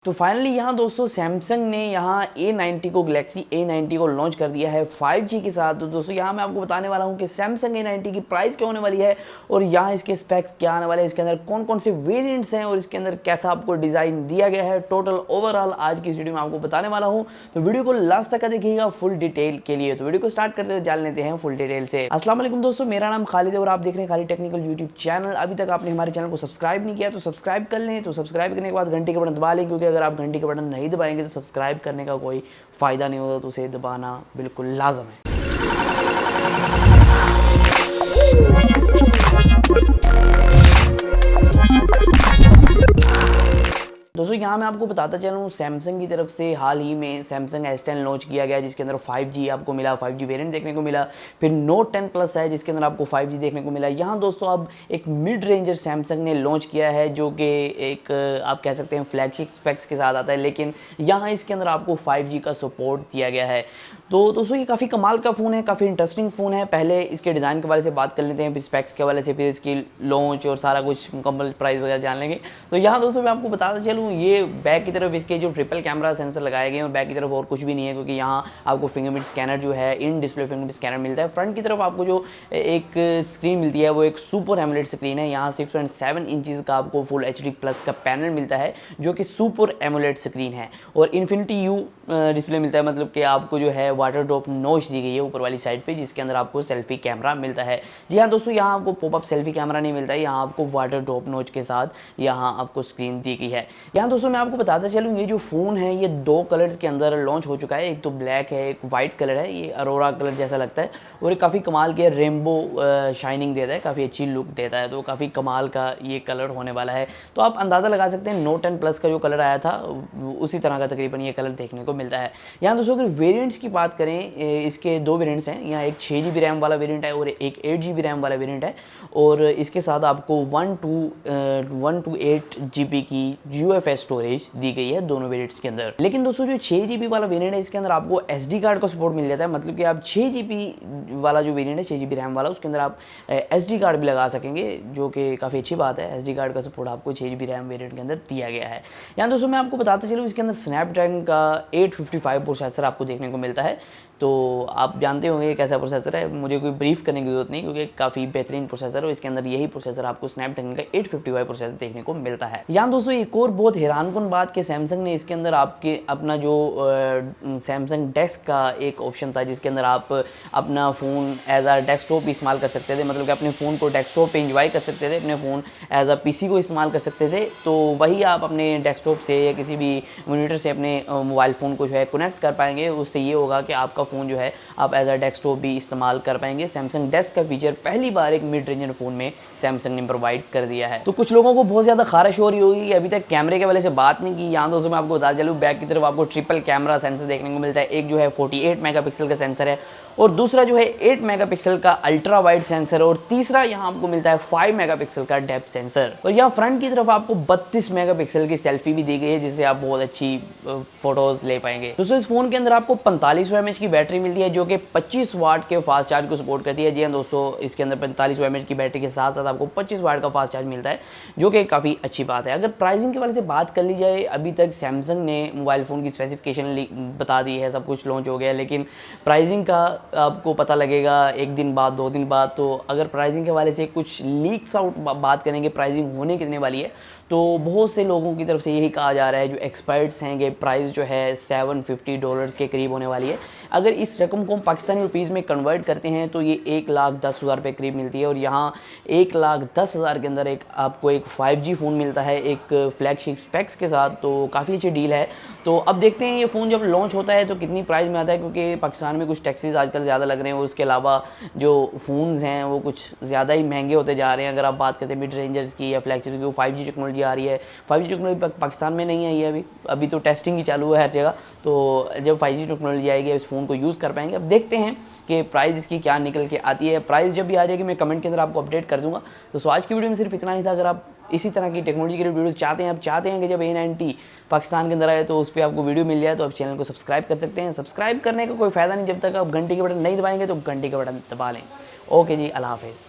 तो फाइनली यहाँ दोस्तों सैमसंग ने यहाँ A90 को गैलेक्सी A90 को लॉन्च कर दिया है 5G के साथ। तो दोस्तों यहाँ मैं आपको बताने वाला हूँ कि सैमसंग A90 की प्राइस क्या होने वाली है और यहाँ इसके स्पेक्स क्या आने वाले हैं, इसके अंदर कौन कौन से वेरिएंट्स हैं और इसके अंदर कैसा आपको डिज़ाइन दिया गया है। टोटल ओवरऑल आज की इस वीडियो में आपको बताने वाला हूँ, तो वीडियो को लास्ट तक देखिएगा फुल डिटेल के लिए। तो वीडियो को स्टार्ट करते हुए जान लेते हैं फुल डिटेल से। अस्सलाम वालेकुम दोस्तों, मेरा नाम खालिद है और आप देख रहे हैं खालिद टेक्निकल यूट्यूब चैनल। अभी तक आपने हमारे चैनल को सब्सक्राइब नहीं किया तो सब्सक्राइब कर लें। तो सब्सक्राइब करने के बाद घंटी का बटन दबा लें, क्योंकि अगर आप घंटी का बटन नहीं दबाएंगे तो सब्सक्राइब करने का कोई फ़ायदा नहीं होगा, तो उसे दबाना बिल्कुल लाजम है। दोस्तों यहाँ मैं आपको बताता चलूँ, सैमसंग की तरफ से हाल ही में सैमसंग S10 लॉन्च किया गया, जिसके अंदर 5G आपको मिला, 5G वेरिएंट देखने को मिला। फिर Note 10 Plus है जिसके अंदर आपको 5G देखने को मिला। यहाँ दोस्तों अब एक मिड रेंजर सैमसंग ने लॉन्च किया है, जो कि एक आप कह सकते हैं फ्लैगशिप स्पेक्स के साथ आता है, लेकिन यहाँ इसके अंदर आपको 5G का सपोर्ट दिया गया है। तो दोस्तों ये काफ़ी कमाल का फ़ोन है, काफ़ी इंटरेस्टिंग फ़ोन है। पहले इसके डिज़ाइन के वाले से बात कर लेते हैं, फिर स्पेक्स के वाले से, फिर इसकी लॉन्च और सारा कुछ मुकम्मल प्राइस वगैरह जान लेंगे। तो यहाँ दोस्तों मैं आपको बताता चलूँ, ये बैक की तरफ इसके जो ट्रिपल कैमरा सेंसर लगाए गए हैं और बैक की तरफ और कुछ भी नहीं है, क्योंकि यहाँ आपको फिंगरप्रिंट स्कैनर जो है इन डिस्प्ले फिंगरप्रिंट स्कैनर मिलता है। फ्रंट की तरफ आपको जो एक स्क्रीन मिलती है वो एक सुपर एमोलेड स्क्रीन है। यहाँ 6.7 इंचज़ का आपको फुल HD प्लस का पैनल मिलता है, जो कि सुपर एमोलेड स्क्रीन है। और इन्फिनिटी यू डिस्प्ले मिलता है, मतलब कि आपको जो है वाटर ड्रॉप नॉच दी गई है ऊपर वाली साइड पे, जिसके अंदर आपको सेल्फी कैमरा मिलता है। जी हाँ दोस्तों, यहाँ आपको पॉपअप सेल्फी कैमरा नहीं मिलता है, यहाँ आपको वाटर ड्रॉप नॉच के साथ यहाँ आपको स्क्रीन दी गई है। यहाँ दोस्तों मैं आपको बताता चलूँ, ये जो फ़ोन है ये दो कलर्स के अंदर लॉन्च हो चुका है। एक तो ब्लैक है, एक वाइट कलर है, ये अरोरा कलर जैसा लगता है और काफ़ी कमाल के रेनबो शाइनिंग देता है, काफ़ी अच्छी लुक देता है। तो काफ़ी कमाल का ये कलर होने वाला है। तो आप अंदाज़ा लगा सकते हैं Note 10 Plus का जो कलर आया था उसी तरह का तकरीबन ये कलर देखने को मिलता है। यहाँ दोस्तों अगर वेरिएंट्स की बात करें, इसके दो वेरिएंट्स हैं। यहाँ एक 6GB रैम वाला वेरिएंट है और एक 8GB रैम वाला वेरिएंट है, और इसके साथ आपको 128GB की UFS स्टोरेज दी गई है दोनों वेरिएंट्स के अंदर। लेकिन दोस्तों जो 6GB वाला वेरिएंट है, इसके अंदर आपको SD कार्ड का सपोर्ट मिल जाता है। मतलब कि आप 6GB वाला जो वेरिएंट है, 6GB रैम वाला, उसके अंदर आप SD कार्ड भी लगा सकेंगे, जो कि काफ़ी अच्छी बात है। SD कार्ड का सपोर्ट आपको 6GB रैम वेरिएंट के अंदर दिया गया है। यहाँ दोस्तों मैं आपको बताते चलूँ, इसके अंदर स्नैपड्रैगन का 855 प्रोसेसर आपको देखने को मिलता है। तो आप जानते होंगे ये कैसा प्रोसेसर है, मुझे कोई ब्रीफ करने की ज़रूरत नहीं, क्योंकि काफ़ी बेहतरीन प्रोसेसर है। इसके अंदर यही प्रोसेसर आपको स्नैपड्रैगन का 855 प्रोसेसर देखने को मिलता है। यहाँ दोस्तों एक और बहुत हैरानकुन बात कि सैमसंग ने इसके अंदर आपके अपना जो सैमसंग डेस्क का एक ऑप्शन था, जिसके अंदर आप अपना फ़ोन एज आ डेस्कटॉप इस्तेमाल कर सकते थे। मतलब कि अपने फ़ोन को डेस्कटॉप पे इंजॉय कर सकते थे, अपने फ़ोन एज आ PC को इस्तेमाल कर सकते थे। तो वही आप अपने डेस्कटॉप से या किसी भी मॉनिटर से अपने मोबाइल फ़ोन को जो है कनेक्ट कर पाएंगे। उससे ये होगा कि आपका फ़ोन जो है आप एज अ डेस्कटॉप भी इस्तेमाल कर पाएंगे। सैमसंग डेस्क का फीचर पहली बार एक मिड रेंजर फ़ोन में सैमसंग ने प्रोवाइड कर दिया है। तो कुछ लोगों को बहुत ज़्यादा खारिश हो रही होगी कि अभी तक कैमरे के वाले से बात नहीं की। यहाँ दोस्तों मैं आपको बता चलूँ, बैक की तरफ आपको ट्रिपल कैमरा सेंसर देखने को मिलता है। एक जो है 48 मेगापिक्सल का सेंसर है और दूसरा जो है 8 मेगापिक्सल का अल्ट्रा वाइड सेंसर, और तीसरा यहाँ आपको मिलता है 5 मेगापिक्सल का डेप्थ सेंसर। और यहाँ फ्रंट की तरफ आपको 32 मेगापिक्सल की सेल्फी भी दी गई है, जिससे आप बहुत अच्छी फोटोज ले पाएंगे। दोस्तों इस फोन के अंदर आपको 45 mAh की बैटरी मिलती है, जो कि 25 वाट के फास्ट चार्ज को सपोर्ट करती है। जी हाँ दोस्तों, इसके अंदर 45 mAh की बैटरी के साथ साथ आपको 25 वाट का फास्ट चार्ज मिलता है, जो कि काफ़ी अच्छी बात है। अगर प्राइसिंग के वाले से बात कर ली जाए, अभी तक सैमसंग ने मोबाइल फ़ोन की स्पेसिफिकेशन बता दी है, सब कुछ लॉन्च हो गया है, लेकिन प्राइसिंग का आपको पता लगेगा एक दिन बाद, 2 दिन बाद। तो अगर प्राइसिंग के वाले से कुछ लीक्स आउट बात करेंगे प्राइसिंग होने कितने वाली है, तो बहुत से लोगों की तरफ से यही कहा जा रहा है, जो एक्सपर्ट्स हैं, कि प्राइस जो है $750 के करीब होने वाली है। अगर इस रकम को हम पाकिस्तानी रुपीज़ में कन्वर्ट करते हैं तो ये 1,10,000 रुपये करीब मिलती है, और यहाँ 1,10,000 के अंदर आपको एक 5G फ़ोन मिलता है, एक फ्लैगशिप स्पेक्स के साथ। तो काफ़ी अच्छी डील है। तो अब देखते हैं ये फ़ोन जब लॉन्च होता है तो कितनी प्राइस में आता है, क्योंकि पाकिस्तान में कुछ टैक्सेस आजकल ज़्यादा लग रहे हैं, और उसके अलावा जो फ़ोन्स हैं वो कुछ ज़्यादा ही महंगे होते जा रहे हैं। अगर आप बात करते हैं मिड रेंजर्स की या फ्लैगशिप की, 5G टेक्नोलॉजी आ रही है। 5G टेक्नोलॉजी पाकिस्तान में नहीं आई है अभी तो टेस्टिंग ही चालू है हर जगह। तो जब 5G टेक्नोलॉजी आएगी इस फ़ोन को यूज़ कर पाएंगे। अब देखते हैं कि प्राइस इसकी क्या निकल के आती है। प्राइस जब भी आ जाएगी मैं कमेंट के अंदर आपको अपडेट कर दूंगा। तो आज की वीडियो में सिर्फ इतना ही था। अगर आप इसी तरह की टेक्नोलॉजी के वीडियोस चाहते हैं, आप चाहते हैं कि जब A90 पाकिस्तान के अंदर आए तो उस पर आपको वीडियो मिल जाए, तो आप चैनल को सब्सक्राइब कर सकते हैं। सब्सक्राइब करने का कोई फ़ायदा नहीं, जब तक आप घंटी के बटन नहीं दबाएंगे तो घंटी का बटन दबा लें। ओके जी, अल्लाह हाफ़िज़।